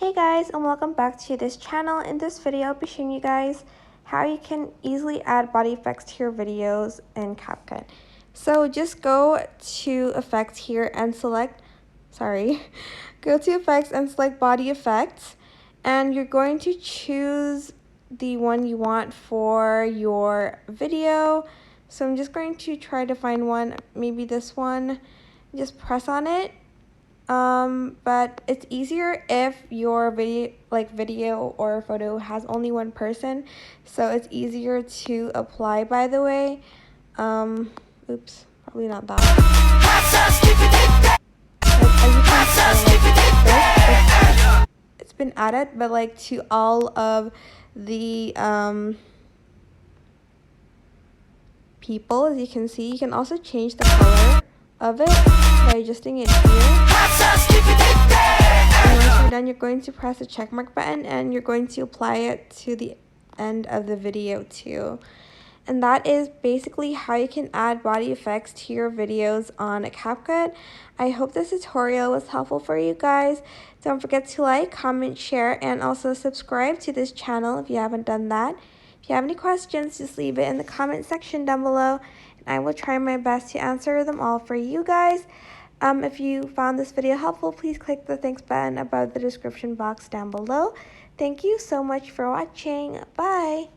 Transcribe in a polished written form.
Hey guys, and welcome back to this channel. In this video, I'll be showing you guys how you can easily add body effects to your videos in CapCut. So just go to effects here and select, go to effects and select body effects, and you're going to choose the one you want for your video. So I'm just going to try to find one, maybe this one. Just press on it. But it's easier if your video or photo has only one person, so it's easier to apply, by the way. Oops, probably not that. It's been added, but like to all of the people, as you can see. You can also change the color of it by adjusting it here. And once you're done, you're going to press the checkmark button and you're going to apply it to the end of the video too. And that is basically how you can add body effects to your videos on CapCut. I hope this tutorial was helpful for you guys. Don't forget to like, comment, share, and also subscribe to this channel if you haven't done that. If you have any questions, just leave it in the comment section down below, and I will try my best to answer them all for you guys. If you found this video helpful, please click the thanks button above the description box down below. Thank you so much for watching. Bye!